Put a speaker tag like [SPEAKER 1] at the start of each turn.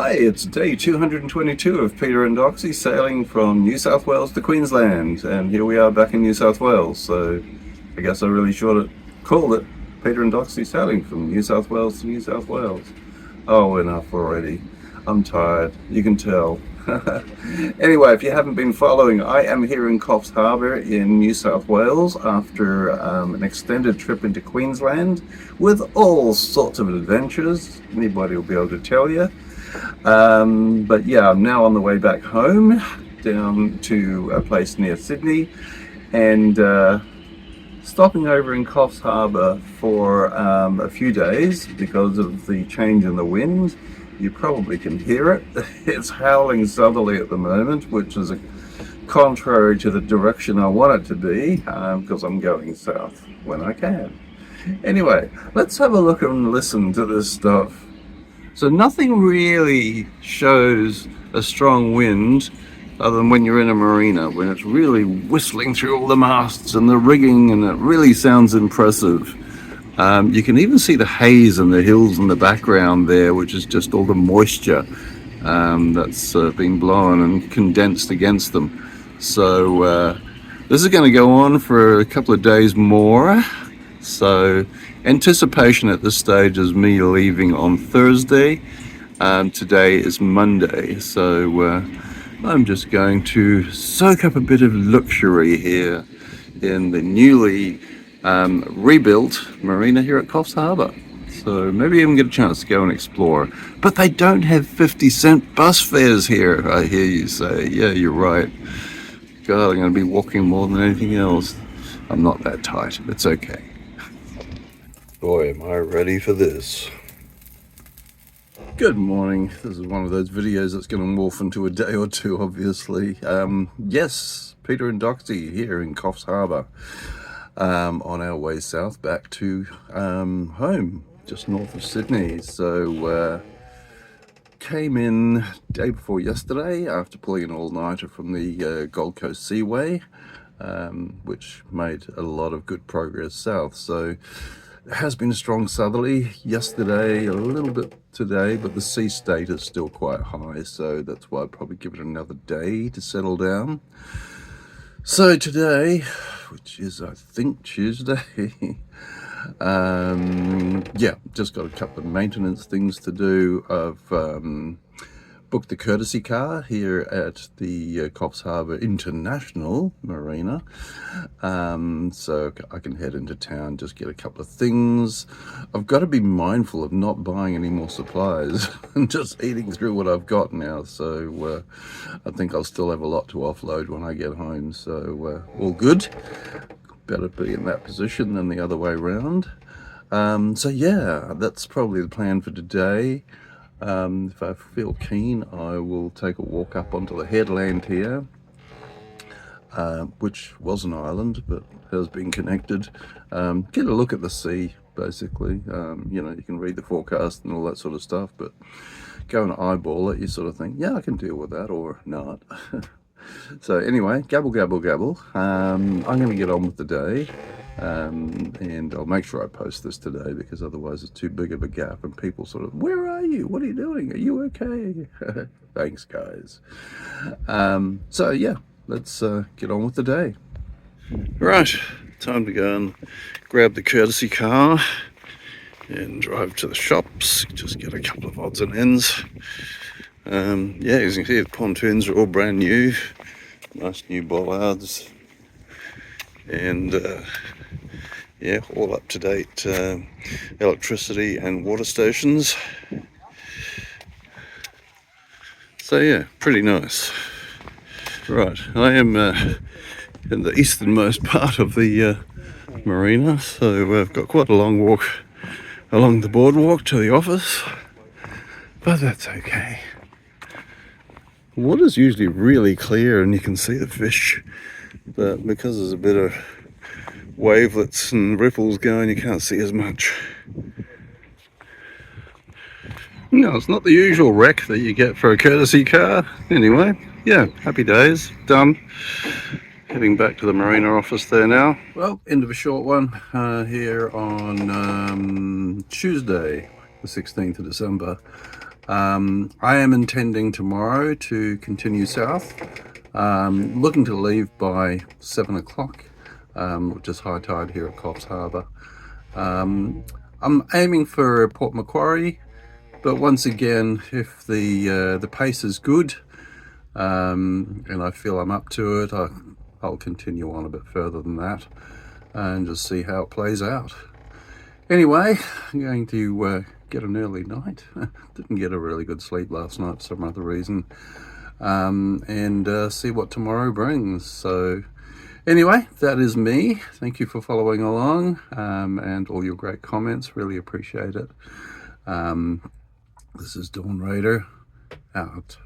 [SPEAKER 1] Hi, it's day 222 of Peter and Doxie sailing from New South Wales to Queensland, and here we are back in New South Wales. So I guess I really should have called it Peter and Doxie sailing from New South Wales to New South Wales. Oh, enough already. I'm tired, you can tell. Anyway, if you haven't been following, I am here in Coffs Harbour in New South Wales after an extended trip into Queensland with all sorts of adventures. Anybody will be able to tell you. But yeah, I'm now on the way back home down to a place near Sydney and stopping over in Coffs Harbour for a few days because of the change in the wind. You probably can hear it. It's howling southerly at the moment, which is contrary to the direction I want it to be because I'm going south when I can. Anyway, let's have a look and listen to this stuff. So nothing really shows a strong wind other than when you're in a marina, when it's really whistling through all the masts and the rigging, and it really sounds impressive. You can even see the haze and the hills in the background there, which is just all the moisture that's been blown and condensed against them. So this is going to go on for a couple of days more. So anticipation at this stage is me leaving on Thursday. Today is Monday, so I'm just going to soak up a bit of luxury here in the newly rebuilt marina here at Coffs Harbour. So maybe even get a chance to go and explore. But they don't have 50-cent bus fares here, I hear you say. Yeah, you're right. God, I'm going to be walking more than anything else. I'm not that tight. It's okay. Boy, am I ready for this. Good morning. This is one of those videos that's going to morph into a day or two, obviously. Yes, Peter and Doxie here in Coffs Harbour on our way south back to home, just north of Sydney. So came in day before yesterday after pulling an all-nighter from the Gold Coast Seaway, which made a lot of good progress south. So it has been a strong southerly yesterday, a little bit today, but the sea state is still quite high, so that's why I'd probably give it another day to settle down. So today, which is I think Tuesday, yeah, just got a couple of maintenance things to do. I've booked the courtesy car here at the Coffs Harbour International Marina, so I can head into town, just get a couple of things. I've got to be mindful of not buying any more supplies and just eating through what I've got now, so I think I'll still have a lot to offload when I get home, so all good. Better be in that position than the other way around. So yeah, that's probably the plan for today. If I feel keen, I will take a walk up onto the headland here, which was an island but has been connected. Get a look at the sea, basically. You know, you can read the forecast and all that sort of stuff, but go and eyeball it, you sort of think, yeah, I can deal with that, or not. So anyway, gabble, gabble, gabble. I'm going to get on with the day. And I'll make sure I post this today, because otherwise it's too big of a gap and people sort of, where are you? What are you doing? Are you okay? Thanks, guys. So yeah, let's get on with the day. Right, time to go and grab the courtesy car and drive to the shops, just get a couple of odds and ends. Yeah, as you can see, the pontoons are all brand new, nice new bollards, and yeah, all up to date electricity and water stations. So yeah, pretty nice. Right, I am in the easternmost part of the marina, so I've got quite a long walk along the boardwalk to the office, but that's okay. The water's usually really clear and you can see the fish, but because there's a bit of wavelets and ripples going, you can't see as much. No, it's not the usual wreck that you get for a courtesy car. Anyway, yeah, happy days, done. Heading back to the marina office there now. Well, end of a short one here on Tuesday, the 16th of December. I am intending tomorrow to continue south, looking to leave by 7 o'clock, which is high tide here at Coffs Harbour. I'm aiming for Port Macquarie, but once again, if the pace is good, and I feel I'm up to it, I'll continue on a bit further than that and just see how it plays out. Anyway, I'm going to get an early night. Didn't get a really good sleep last night for some other reason, and see what tomorrow brings. So anyway, that is me. Thank you for following along, and all your great comments. Really appreciate it. This is Dawn Raider, out.